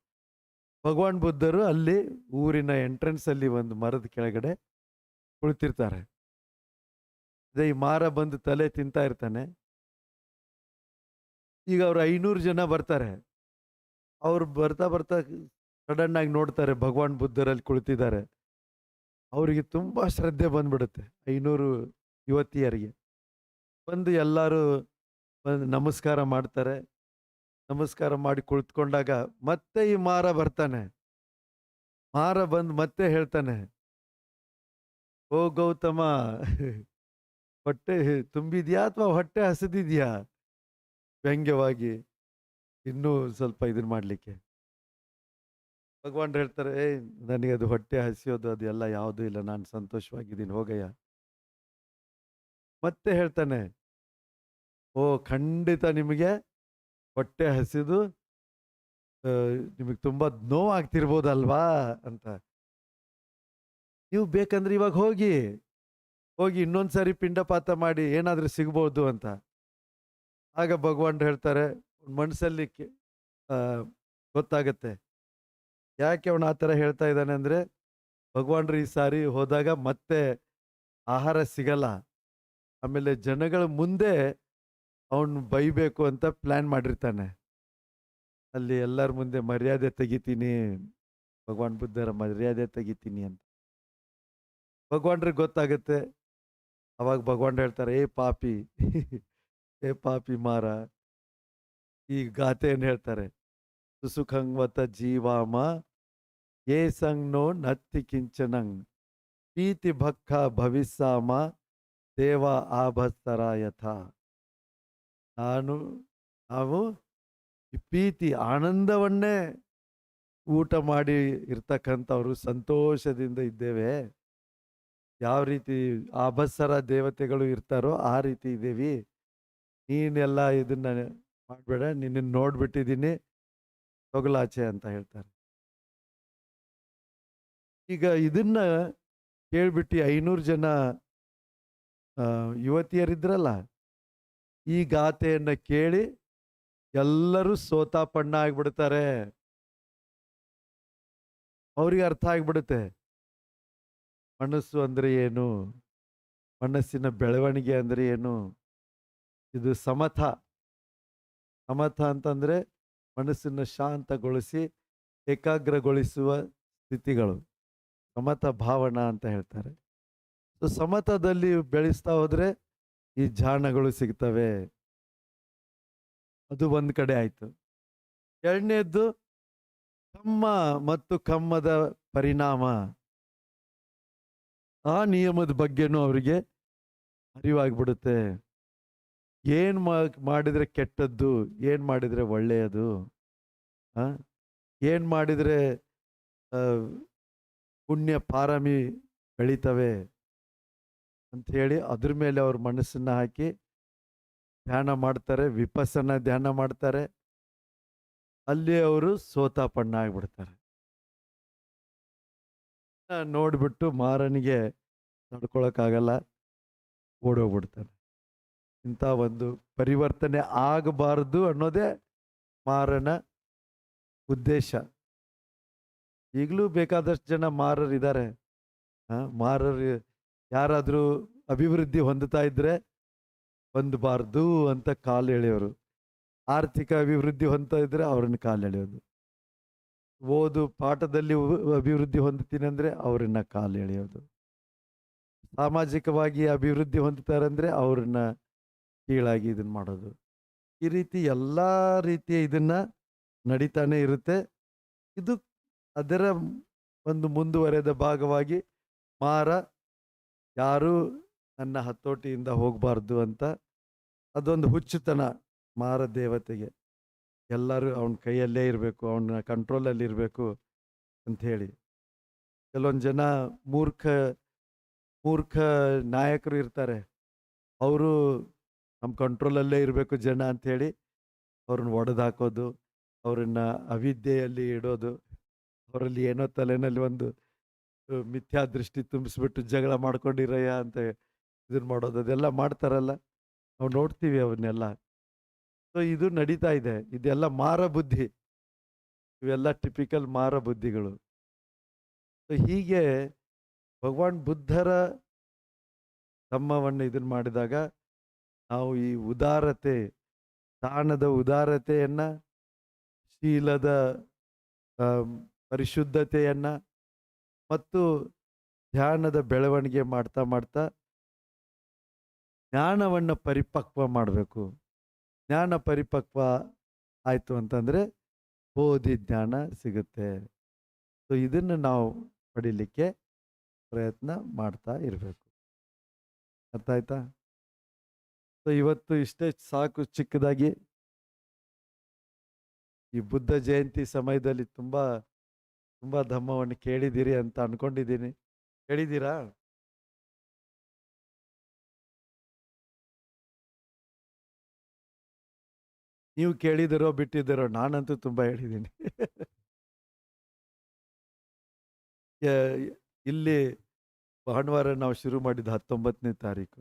ಭಗವಾನ್ ಬುದ್ಧರು ಅಲ್ಲಿ ಊರಿನ ಎಂಟ್ರೆನ್ಸಲ್ಲಿ ಒಂದು ಮರದ ಕೆಳಗಡೆ ಕುಳಿತಿರ್ತಾರೆ. ಅದೇ ಈ ಮಾರ ಬಂದು ತಲೆ ತಿಂತಾ ಇರ್ತಾನೆ. ಈಗ ಅವ್ರು 500 ಜನ ಬರ್ತಾರೆ. ಅವ್ರು ಬರ್ತಾ ಬರ್ತಾ ಸಡನ್ ಆಗಿ ನೋಡ್ತಾರೆ ಭಗವಾನ್ ಬುದ್ಧರಲ್ಲಿ ಕುಳಿತಿದ್ದಾರೆ. ಅವರಿಗೆ ತುಂಬ ಶ್ರದ್ಧೆ ಬಂದ್ಬಿಡುತ್ತೆ 500 ಯುವತಿಯರಿಗೆ. ಬಂದು ಎಲ್ಲರೂ ಬಂದು ನಮಸ್ಕಾರ ಮಾಡ್ತಾರೆ. ನಮಸ್ಕಾರ ಮಾಡಿ ಕುಳಿತುಕೊಂಡಾಗ ಮತ್ತೆ ಈ ಮಾರ ಬರ್ತಾನೆ. ಮಾರ ಬಂದು ಮತ್ತೆ ಹೇಳ್ತಾನೆ, ಓ ಗೌತಮ, ಹೊಟ್ಟೆ ತುಂಬಿದ್ಯಾ ಅಥವಾ ಹೊಟ್ಟೆ ಹಸಿದಿದ್ಯಾ? ವ್ಯಂಗ್ಯವಾಗಿ ಇನ್ನೂ ಸ್ವಲ್ಪ ಇದನ್ನ ಮಾಡಲಿಕ್ಕೆ. ಭಗವಾನ್ ಹೇಳ್ತಾರೆ, ನನಗೆ ಅದು ಹೊಟ್ಟೆ ಹಸಿಯೋದು ಅದೆಲ್ಲ ಯಾವುದೂ ಇಲ್ಲ, ನಾನು ಸಂತೋಷವಾಗಿದ್ದೀನಿ, ಹೋಗಯ್ಯ. ಮತ್ತೆ ಹೇಳ್ತಾನೆ, ಓ ಖಂಡಿತ ನಿಮಗೆ ಹೊಟ್ಟೆ ಹಸಿದು ನಿಮಗೆ ತುಂಬ ನೋವಾಗ್ತಿರ್ಬೋದಲ್ವಾ ಅಂತ. ನೀವು ಬೇಕಂದ್ರೆ ಇವಾಗ ಹೋಗಿ ಇನ್ನೊಂದ್ಸರಿ ಪಿಂಡಪಾತ ಮಾಡಿ ಏನಾದರೂ ಸಿಗ್ಬೋದು ಅಂತ. ಆಗ ಭಗವಾನ್ ಹೇಳ್ತಾರೆ, ಮನಸ್ಸಲ್ಲಿ ಗೊತ್ತಾಗತ್ತೆ ಯಾಕೆ ಅವನು ಆ ಥರ ಹೇಳ್ತಾ ಇದ್ದಾನೆ ಅಂದರೆ, ಭಗವಾನ್ರು ಈ ಸಾರಿ ಹೋದಾಗ ಮತ್ತೆ ಆಹಾರ ಸಿಗಲ್ಲ, ಆಮೇಲೆ ಜನಗಳ ಮುಂದೆ ಅವನು ಬೈಬೇಕು ಅಂತ ಪ್ಲ್ಯಾನ್ ಮಾಡಿರ್ತಾನೆ. ಅಲ್ಲಿ ಎಲ್ಲರ ಮುಂದೆ ಮರ್ಯಾದೆ ತೆಗಿತೀನಿ, ಭಗವಾನ್ ಬುದ್ಧರ ಮರ್ಯಾದೆ ತೆಗಿತೀನಿ ಅಂತ. ಭಗವಾನ್ರಿಗೆ ಗೊತ್ತಾಗುತ್ತೆ. ಅವಾಗ ಭಗವಾನ್ ಹೇಳ್ತಾರೆ, ಏ ಪಾಪಿ ಏ ಪಾಪಿ ಮಾರ, ಈ ಗಾಥೆಯನ್ನು ಹೇಳ್ತಾರೆ. ಸುಸುಖಂವತ ಜೀವಾಮ ಏ ಸಂಗ್ನೋ ನತ್ತಿ ಕಿಂಚನಂಗ್ ಪ್ರೀತಿ ಭಕ್ಕ ಭವಿಸ್ಸಾಮ ದೇವ ಆಭತ್ತರ ಯಥ. ನಾವು ಈ ಪ್ರೀತಿ ಆನಂದವನ್ನೇ ಊಟ ಮಾಡಿ ಇರ್ತಕ್ಕಂಥವ್ರು, ಸಂತೋಷದಿಂದ ಇದ್ದೇವೆ. ಯಾವ ರೀತಿ ಆಭತ್ಸರ ದೇವತೆಗಳು ಇರ್ತಾರೋ ಆ ರೀತಿ ಇದ್ದೀವಿ. ನೀನೆಲ್ಲ ಇದನ್ನ ಮಾಡಬೇಡ, ನಿನ್ನನ್ನು ನೋಡ್ಬಿಟ್ಟಿದ್ದೀನಿ, ತೊಗಲಾಚೆ ಅಂತ ಹೇಳ್ತಾರೆ. ಈಗ ಇದನ್ನ ಕೇಳ್ಬಿಟ್ಟು 500 ಜನ ಯುವತಿಯರಿದ್ರಲ್ಲ, ಈ ಗಾಥೆಯನ್ನು ಕೇಳಿ ಎಲ್ಲರೂ ಸೋತಾಪಣ್ಣ ಆಗ್ಬಿಡ್ತಾರೆ. ಅವ್ರಿಗೆ ಅರ್ಥ ಆಗ್ಬಿಡುತ್ತೆ ಮನಸ್ಸು ಅಂದ್ರೆ ಏನು, ಮನಸ್ಸಿನ ಬೆಳವಣಿಗೆ ಅಂದ್ರೆ ಏನು. ಇದು ಸಮಥ ಅಂತಂದ್ರೆ ಮನಸ್ಸನ್ನು ಶಾಂತಗೊಳಿಸಿ ಏಕಾಗ್ರಗೊಳಿಸುವ ಸ್ಥಿತಿಗಳು, ಸಮತ ಭಾವನಾ ಅಂತ ಹೇಳ್ತಾರೆ. ಸೊ ಸಮತದಲ್ಲಿ ಬೆಳೆಸ್ತಾ ಹೋದ್ರೆ ಈ ಜಾಣಗಳು ಸಿಗ್ತವೆ. ಅದು ಒಂದು ಕಡೆ ಆಯ್ತು. ಎರಡನೇದ್ದು ಕಮ್ಮ ಮತ್ತು ಕಮ್ಮದ ಪರಿಣಾಮ. ಆ ನಿಯಮದ ಬಗ್ಗೆನೂ ಅವರಿಗೆ ಅರಿವಾಗ್ಬಿಡುತ್ತೆ. ಏನ್ ಮಾಡಿದ್ರೆ ಕೆಟ್ಟದ್ದು, ಏನ್ ಮಾಡಿದ್ರೆ ಒಳ್ಳೆಯದು. ಆ? ಏನ್ ಮಾಡಿದ್ರೆ ಆ, ಪುಣ್ಯ ಪಾರಮಿ ಬೆಳಿತವೆ ಅಂತ ಹೇಳಿ ಅದ್ರ ಮೇಲೆ ಅವ್ರ ಮನಸ್ಸನ್ನ ಹಾಕಿ ಧ್ಯಾನ ಮಾಡ್ತಾರೆ, ವಿಪಸ್ಸನ ಧ್ಯಾನ ಮಾಡ್ತಾರೆ. ಅಲ್ಲಿ ಅವರು ಸೋತಾಪಣ್ಣ ಆಗ್ಬಿಡ್ತಾರೆ. ನೋಡ್ಬಿಟ್ಟು ಮಾರನಿಗೆ ತಡ್ಕೊಳಕ್ಕಾಗಲ್ಲ, ಓಡೋಗ್ಬಿಡ್ತಾನೆ. ಇಂಥ ಒಂದು ಪರಿವರ್ತನೆ ಆಗಬಾರದು ಅನ್ನೋದೇ ಮಾರನ ಉದ್ದೇಶ. ಈಗಲೂ ಬೇಕಾದಷ್ಟು ಜನ ಮಾರರಿದ್ದಾರೆ. ಮಾರರು ಯಾರಾದರೂ ಅಭಿವೃದ್ಧಿ ಹೊಂದುತ್ತಾ ಇದ್ರೆ ಹೊಂದಬಾರ್ದು ಅಂತ ಕಾಲು ಎಳೆಯೋರು, ಆರ್ಥಿಕ ಅಭಿವೃದ್ಧಿ ಹೊಂದ್ತಾ ಇದ್ರೆ ಅವ್ರನ್ನ ಕಾಲು ಎಳೆಯೋದು, ಓದು ಪಾಠದಲ್ಲಿ ಅಭಿವೃದ್ಧಿ ಹೊಂದುತ್ತೀನಿ ಅಂದರೆ ಅವ್ರನ್ನ ಕಾಲು ಎಳೆಯೋದು, ಸಾಮಾಜಿಕವಾಗಿ ಅಭಿವೃದ್ಧಿ ಹೊಂದುತ್ತಾರಂದ್ರೆ ಅವ್ರನ್ನ ಕೀಳಾಗಿ ಇದನ್ನ ಮಾಡೋದು. ಈ ರೀತಿ ಎಲ್ಲ ರೀತಿಯ ಇದನ್ನ ನಡೀತಾನೆ ಇರುತ್ತೆ. ಇದು ಅದರ ಒಂದು ಮುಂದುವರೆದ ಭಾಗವಾಗಿ ಮಾರ ಯಾರೂ ನನ್ನ ಹತೋಟಿಯಿಂದ ಹೋಗಬಾರ್ದು ಅಂತ, ಅದೊಂದು ಹುಚ್ಚುತನ ಮಾರ ದೇವತೆಗೆ. ಎಲ್ಲರೂ ಅವನ ಕೈಯಲ್ಲೇ ಇರಬೇಕು, ಅವನ ಕಂಟ್ರೋಲಲ್ಲಿ ಇರಬೇಕು ಅಂಥೇಳಿ. ಕೆಲವೊಂದು ಜನ ಮೂರ್ಖ ಮೂರ್ಖ ನಾಯಕರು ಇರ್ತಾರೆ. ಅವರು ನಮ್ಮ ಕಂಟ್ರೋಲಲ್ಲೇ ಇರಬೇಕು ಜನ ಅಂಥೇಳಿ ಅವ್ರನ್ನ ಒಡೆದು ಹಾಕೋದು, ಅವರನ್ನು ಅವಿದ್ಯೆಯಲ್ಲಿ ಇಡೋದು, ಅವರಲ್ಲಿ ಏನೋ ತಲೆನಲ್ಲಿ ಒಂದು ಮಿಥ್ಯಾ ದೃಷ್ಟಿ ತುಂಬಿಸ್ಬಿಟ್ಟು ಜಗಳ ಮಾಡ್ಕೊಂಡಿರಯ್ಯ ಅಂತ ಇದನ್ನು ಮಾಡೋದು, ಅದೆಲ್ಲ ಮಾಡ್ತಾರಲ್ಲ, ನಾವು ನೋಡ್ತೀವಿ ಅವನ್ನೆಲ್ಲ. ಸೊ ಇದು ನಡೀತಾ ಇದೆ. ಇದೆಲ್ಲ ಮಾರ ಬುದ್ಧಿ, ಇವೆಲ್ಲ ಟಿಪಿಕಲ್ ಮಾರ ಬುದ್ಧಿಗಳು. ಸೊ ಹೀಗೆ ಭಗವಾನ್ ಬುದ್ಧರ ಧಮ್ಮವನ್ನು ಇದನ್ನು ಮಾಡಿದಾಗ ನಾವು ಈ ಉದಾರತೆ, ದಾನದ ಉದಾರತೆಯನ್ನು, ಶೀಲದ ಪರಿಶುದ್ಧತೆಯನ್ನು ಮತ್ತು ಧ್ಯಾನದ ಬೆಳವಣಿಗೆ ಮಾಡ್ತಾ ಮಾಡ್ತಾ ಜ್ಞಾನವನ್ನು ಪರಿಪಕ್ವ ಮಾಡಬೇಕು. ಜ್ಞಾನ ಪರಿಪಕ್ವ ಆಯಿತು ಅಂತಂದರೆ ಬೋಧಿ ಜ್ಞಾನ ಸಿಗುತ್ತೆ. ಸೊ ಇದನ್ನು ನಾವು ಪಡೀಲಿಕ್ಕೆ ಪ್ರಯತ್ನ ಮಾಡ್ತಾ ಇರಬೇಕು. ಅರ್ಥ ಆಯ್ತಾ? ಸೊ ಇವತ್ತು ಇಷ್ಟೇ ಸಾಕು. ಚಿಕ್ಕದಾಗಿ ಈ ಬುದ್ಧ ಜಯಂತಿ ಸಮಯದಲ್ಲಿ ತುಂಬ ತುಂಬ ಧಮ್ಮವನ್ನು ಕೇಳಿದ್ದೀರಿ ಅಂತ ಅನ್ಕೊಂಡಿದ್ದೀನಿ. ಕೇಳಿದ್ದೀರಾ? ನೀವು ಕೇಳಿದಿರೋ ಬಿಟ್ಟಿದ್ದೀರೋ, ನಾನಂತೂ ತುಂಬ ಹೇಳಿದ್ದೀನಿ. ಇಲ್ಲಿ ಭಾನುವಾರ ನಾವು ಶುರು ಮಾಡಿದ್ದು 19ನೇ ತಾರೀಕು.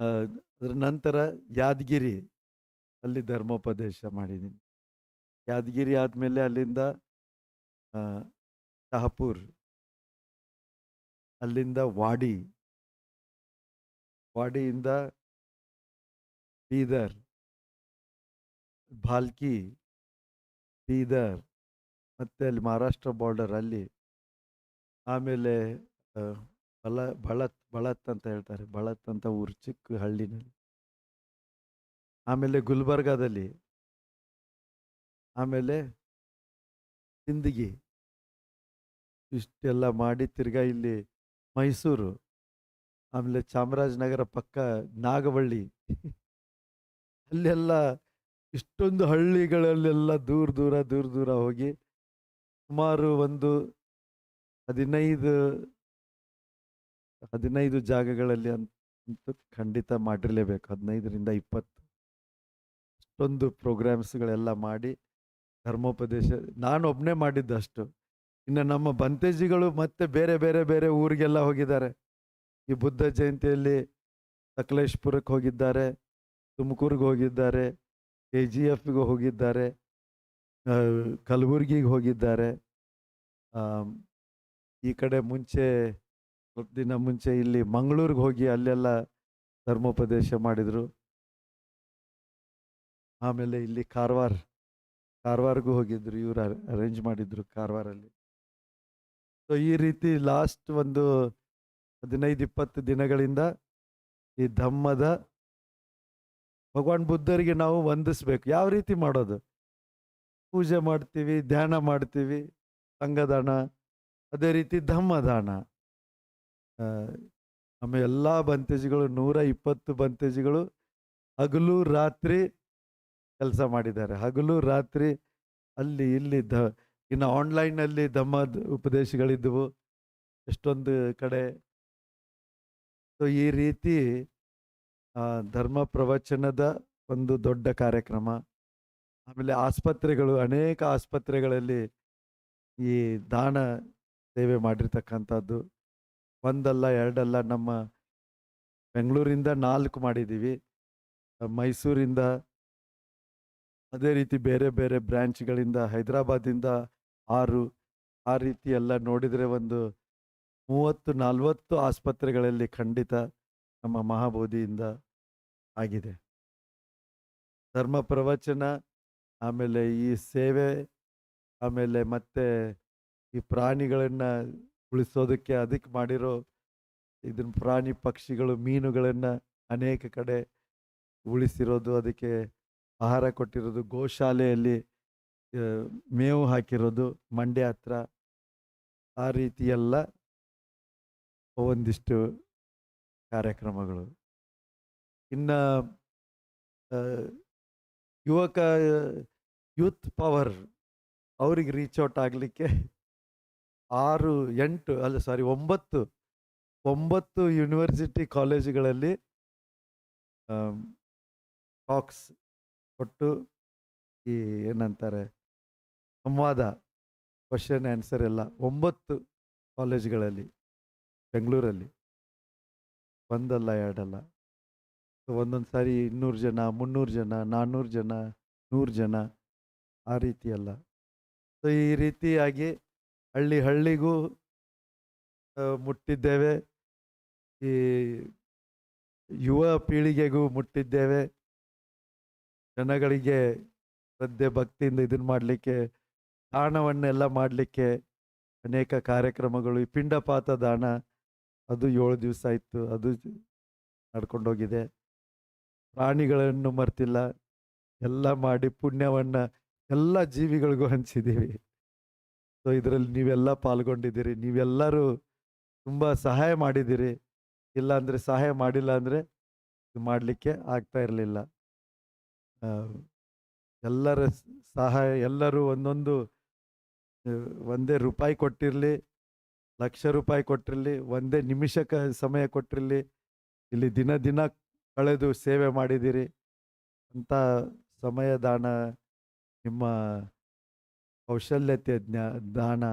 ಅದರ ನಂತರ ಯಾದಗಿರಿ ಅಲ್ಲಿ ಧರ್ಮೋಪದೇಶ ಮಾಡಿದ್ದೀನಿ. ಯಾದಗಿರಿ ಆದಮೇಲೆ ಅಲ್ಲಿಂದ ಶಹಾಪುರ್, ಅಲ್ಲಿಂದ ವಾಡಿಯಿಂದ ಬೀದರ್, ಭಾಲ್ಕಿ, ಬೀದರ್, ಮತ್ತು ಅಲ್ಲಿ ಮಹಾರಾಷ್ಟ್ರ ಬಾರ್ಡರ್ ಅಲ್ಲಿ, ಆಮೇಲೆ ಬಳತ್ ಅಂತ ಹೇಳ್ತಾರೆ, ಬಳತ್ ಅಂತ ಊರು, ಚಿಕ್ಕ ಹಳ್ಳಿನಲ್ಲಿ, ಆಮೇಲೆ ಗುಲ್ಬರ್ಗಾದಲ್ಲಿ, ಆಮೇಲೆ ಸಿಂದಗಿ, ಇಷ್ಟೆಲ್ಲ ಮಾಡಿ ತಿರ್ಗಾ ಇಲ್ಲಿ ಮೈಸೂರು, ಆಮೇಲೆ ಚಾಮರಾಜನಗರ ಪಕ್ಕ ನಾಗವಳ್ಳಿ, ಅಲ್ಲೆಲ್ಲ ಇಷ್ಟೊಂದು ಹಳ್ಳಿಗಳಲ್ಲೆಲ್ಲ ದೂರ ದೂರ ಹೋಗಿ ಸುಮಾರು ಒಂದು 15 ಜಾಗಗಳಲ್ಲಿ ಅಂತೂ ಖಂಡಿತ ಮಾಡಿರಲೇಬೇಕು. 15ರಿಂದ 20 ಅಷ್ಟೊಂದು ಪ್ರೋಗ್ರಾಮ್ಸ್ಗಳೆಲ್ಲ ಮಾಡಿ ಧರ್ಮೋಪದೇಶ ನಾನು ಒಬ್ಬನೇ ಮಾಡಿದ್ದಷ್ಟು. ಇನ್ನು ನಮ್ಮ ಬಂತೇಜಿಗಳು ಮತ್ತೆ ಬೇರೆ ಊರಿಗೆಲ್ಲ ಹೋಗಿದ್ದಾರೆ. ಈ ಬುದ್ಧ ಜಯಂತಿಯಲ್ಲಿ ಸಕಲೇಶ್ಪುರಕ್ಕೆ ಹೋಗಿದ್ದಾರೆ, ತುಮಕೂರಿಗೆ ಹೋಗಿದ್ದಾರೆ, KGFಗೆ ಹೋಗಿದ್ದಾರೆ, ಕಲಬುರ್ಗಿಗೆ ಹೋಗಿದ್ದಾರೆ. ಈ ಕಡೆ ಸ್ವಲ್ಪ ದಿನ ಮುಂಚೆ ಇಲ್ಲಿ ಮಂಗಳೂರಿಗೆ ಹೋಗಿ ಅಲ್ಲೆಲ್ಲ ಧರ್ಮೋಪದೇಶ ಮಾಡಿದರು. ಆಮೇಲೆ ಇಲ್ಲಿ ಕಾರವಾರಗೂ ಹೋಗಿದ್ರು, ಇವರು ಅರೇಂಜ್ ಮಾಡಿದ್ರು ಕಾರವಾರಲ್ಲಿ. ಸೊ ಈ ರೀತಿ ಲಾಸ್ಟ್ ಒಂದು 15-20 ದಿನಗಳಿಂದ ಈ ಧಮ್ಮದ ಭಗವಾನ್ ಬುದ್ಧರಿಗೆ ನಾವು ವಂದಿಸ್ಬೇಕು. ಯಾವ ರೀತಿ ಮಾಡೋದು? ಪೂಜೆ ಮಾಡ್ತೀವಿ, ಧ್ಯಾನ ಮಾಡ್ತೀವಿ, ಸಂಘದಾನ, ಅದೇ ರೀತಿ ಧಮ್ಮದಾನ. ನಮ್ಮ ಎಲ್ಲ ಬಂತೇಜಿಗಳು 120 ಬಂತೇಜಿಗಳು ಹಗಲು ರಾತ್ರಿ ಕೆಲಸ ಮಾಡಿದ್ದಾರೆ. ಹಗಲು ರಾತ್ರಿ ಅಲ್ಲಿ ಇಲ್ಲಿ ಇನ್ನು ಆನ್ಲೈನಲ್ಲಿ ಧಮ್ಮದ ಉಪದೇಶಗಳಿದ್ದವು ಎಷ್ಟೊಂದು ಕಡೆ. ಸೊ ಈ ರೀತಿ ಧರ್ಮ ಪ್ರವಚನದ ಒಂದು ದೊಡ್ಡ ಕಾರ್ಯಕ್ರಮ. ಆಮೇಲೆ ಆಸ್ಪತ್ರೆಗಳು, ಅನೇಕ ಆಸ್ಪತ್ರೆಗಳಲ್ಲಿ ಈ ದಾನ ಸೇವೆ ಮಾಡಿರ್ತಕ್ಕಂಥದ್ದು ಒಂದಲ್ಲ ಎರಡಲ್ಲ. ನಮ್ಮ ಬೆಂಗಳೂರಿಂದ 4 ಮಾಡಿದ್ದೀವಿ, ಮೈಸೂರಿಂದ, ಅದೇ ರೀತಿ ಬೇರೆ ಬೇರೆ ಬ್ರ್ಯಾಂಚ್ಗಳಿಂದ, ಹೈದರಾಬಾದಿಂದ 6. ಆ ರೀತಿ ಎಲ್ಲ ನೋಡಿದರೆ ಒಂದು 30-40 ಆಸ್ಪತ್ರೆಗಳಲ್ಲಿ ಖಂಡಿತ ನಮ್ಮ ಮಹಾಬೋಧಿಯಿಂದ ಆಗಿದೆ. ಧರ್ಮ ಪ್ರವಚನ, ಆಮೇಲೆ ಈ ಸೇವೆ, ಆಮೇಲೆ ಮತ್ತೆ ಈ ಪ್ರಾಣಿಗಳನ್ನು ಉಳಿಸೋದಕ್ಕೆ ಅದಕ್ಕೆ ಮಾಡಿರೋ ಇದನ್ನ ಪ್ರಾಣಿ ಪಕ್ಷಿಗಳು ಮೀನುಗಳನ್ನು ಅನೇಕ ಕಡೆ ಉಳಿಸಿರೋದು, ಅದಕ್ಕೆ ಆಹಾರ ಕೊಟ್ಟಿರೋದು, ಗೋಶಾಲೆಯಲ್ಲಿ ಮೇವು ಹಾಕಿರೋದು ಮಂಡ್ಯ ಹತ್ರ. ಆ ರೀತಿ ಎಲ್ಲ ಒಂದಿಷ್ಟು ಕಾರ್ಯಕ್ರಮಗಳು. ಇನ್ನು ಯೂತ್ ಪವರ್ ಅವ್ರಿಗೆ ರೀಚ್ ಔಟ್ ಆಗಲಿಕ್ಕೆ 9 ಯೂನಿವರ್ಸಿಟಿ ಕಾಲೇಜುಗಳಲ್ಲಿ ಟಾಕ್ಸ್ ಕೊಟ್ಟು ಈ ಏನಂತಾರೆ ಸಂವಾದ, ಕ್ವಶನ್ ಆನ್ಸರ್ ಎಲ್ಲ 9 ಕಾಲೇಜುಗಳಲ್ಲಿ ಬೆಂಗಳೂರಲ್ಲಿ, ಒಂದಲ್ಲ ಎರಡಲ್ಲ. ಒಂದೊಂದು ಸಾರಿ 200 ಜನ, 300 ಜನ, 400 ಜನ, 100 ಜನ, ಆ ರೀತಿ ಅಲ್ಲ. ಸೊ ಈ ರೀತಿಯಾಗಿ ಹಳ್ಳಿಗೂ ಮುಟ್ಟಿದ್ದೇವೆ, ಈ ಯುವ ಪೀಳಿಗೆಗೂ ಮುಟ್ಟಿದ್ದೇವೆ. ಜನಗಳಿಗೆ ಶ್ರದ್ಧೆ ಭಕ್ತಿಯಿಂದ ಇದನ್ನು ಮಾಡಲಿಕ್ಕೆ, ದಾನವನ್ನೆಲ್ಲ ಮಾಡಲಿಕ್ಕೆ ಅನೇಕ ಕಾರ್ಯಕ್ರಮಗಳು. ಈ ಪಿಂಡಪಾತ ದಾನ ಅದು 7 ದಿವಸ ಇತ್ತು, ಅದು ನಡ್ಕೊಂಡೋಗಿದೆ. ಪ್ರಾಣಿಗಳನ್ನು ಮರ್ತಿಲ್ಲ, ಎಲ್ಲ ಮಾಡಿ ಪುಣ್ಯವನ್ನು ಎಲ್ಲ ಜೀವಿಗಳಿಗೂ ಹಂಚಿದ್ದೀವಿ. ಸೊ ಇದರಲ್ಲಿ ನೀವೆಲ್ಲ ಪಾಲ್ಗೊಂಡಿದ್ದೀರಿ, ನೀವೆಲ್ಲರೂ ತುಂಬ ಸಹಾಯ ಮಾಡಿದ್ದೀರಿ. ಇಲ್ಲಾಂದರೆ ಸಹಾಯ ಮಾಡಿಲ್ಲ ಅಂದರೆ ಇದು ಮಾಡಲಿಕ್ಕೆ ಆಗ್ತಾ ಇರಲಿಲ್ಲ. ಎಲ್ಲರ ಸಹಾಯ, ಎಲ್ಲರೂ ಒಂದೇ ರೂಪಾಯಿ ಕೊಟ್ಟಿರಲಿ, ಲಕ್ಷ ರೂಪಾಯಿ ಕೊಟ್ಟಿರಲಿ, ಒಂದೇ ನಿಮಿಷಕ್ಕೆ ಸಮಯ ಕೊಟ್ಟಿರಲಿ, ಇಲ್ಲಿ ದಿನ ಕಳೆದು ಸೇವೆ ಮಾಡಿದ್ದೀರಿ ಅಂತ ಸಮಯ ದಾನ, ನಿಮ್ಮ ಕೌಶಲ್ಯತೆ ದಾನ,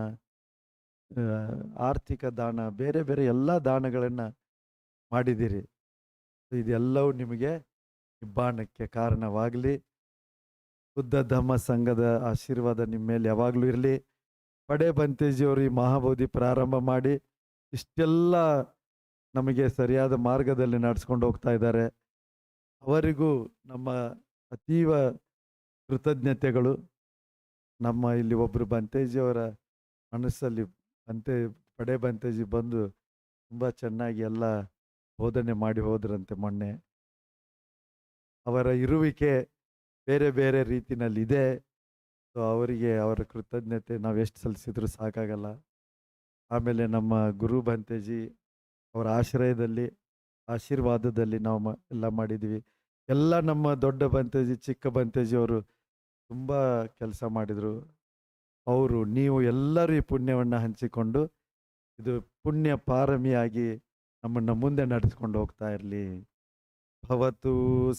ಆರ್ಥಿಕ ದಾನ, ಬೇರೆ ಬೇರೆ ಎಲ್ಲ ದಾನಗಳನ್ನು ಮಾಡಿದ್ದೀರಿ. ಇದೆಲ್ಲವೂ ನಿಮಗೆ ನಿಬ್ಬಾಣಕ್ಕೆ ಕಾರಣವಾಗಲಿ. ಬುದ್ಧ ಧಮ್ಮ ಸಂಘದ ಆಶೀರ್ವಾದ ನಿಮ್ಮ ಮೇಲೆ ಯಾವಾಗಲೂ ಇರಲಿ. ಪಡೆ ಬಂತೇಜಿಯವರು ಈ ಮಹಾಬೋಧಿ ಪ್ರಾರಂಭ ಮಾಡಿ ಇಷ್ಟೆಲ್ಲ ನಮಗೆ ಸರಿಯಾದ ಮಾರ್ಗದಲ್ಲಿ ನಡೆಸ್ಕೊಂಡು ಹೋಗ್ತಾ ಇದ್ದಾರೆ. ಅವರಿಗೂ ನಮ್ಮ ಅತೀವ ಕೃತಜ್ಞತೆಗಳು. ನಮ್ಮ ಇಲ್ಲಿ ಒಬ್ಬರು ಬಂತೇಜಿಯವರ ಮನಸ್ಸಲ್ಲಿ ಪಡೆ ಬಂತೇಜಿ ಬಂದು ತುಂಬ ಚೆನ್ನಾಗಿ ಎಲ್ಲ ಬೋಧನೆ ಮಾಡಿ ಹೋದ್ರಂತೆ ಮೊನ್ನೆ. ಅವರ ಇರುವಿಕೆ ಬೇರೆ ಬೇರೆ ರೀತಿಯಲ್ಲಿದೆ. ಸೊ ಅವರಿಗೆ ಅವರ ಕೃತಜ್ಞತೆ ನಾವು ಎಷ್ಟು ಸಲ್ಲಿಸಿದ್ರೂ ಸಾಕಾಗಲ್ಲ. ಆಮೇಲೆ ನಮ್ಮ ಗುರು ಬಂತೇಜಿ ಅವರ ಆಶೀರ್ವಾದದಲ್ಲಿ ನಾವು ಎಲ್ಲ ಮಾಡಿದ್ದೀವಿ. ಎಲ್ಲ ನಮ್ಮ ದೊಡ್ಡ ಬಂತೇಜಿ, ಚಿಕ್ಕ ಬಂತೇಜಿ ಅವರು ತುಂಬ ಕೆಲಸ ಮಾಡಿದರು. ನೀವು ಎಲ್ಲರೂ ಈ ಪುಣ್ಯವನ್ನು ಹಂಚಿಕೊಂಡು ಇದು ಪುಣ್ಯ ಪಾರಮಿಯಾಗಿ ನಮ್ಮನ್ನು ಮುಂದೆ ನಡೆಸ್ಕೊಂಡು ಹೋಗ್ತಾ ಇರಲಿ. ಭವತು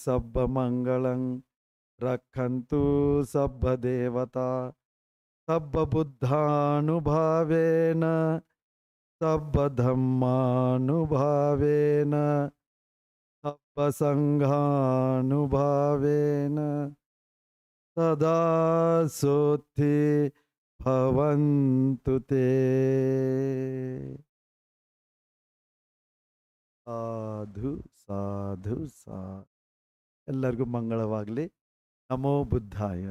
ಸಬ್ಬ ಮಂಗಳಂ ರಕ್ಷಂತು ಸಬ್ಬ ದೇವತಾ ಸಬ್ಬ ಬುದ್ಧಾನುಭಾವೇನ ಸಬ್ಬ ಧಮ್ಮಾನುಭಾವೇನ ಸಬ್ಬ ಸಂಘಾನುಭಾವೇನ ಸದಾ ಸೋತ್ಥಿ ಭವಂತು ತೇ. ಸಾಧು ಸಾಧು ಸಾಧು. ಎಲ್ಲರಿಗೂ ಮಂಗಳವಾಗಲಿ. ನಮೋ ಬುದ್ಧಾಯ.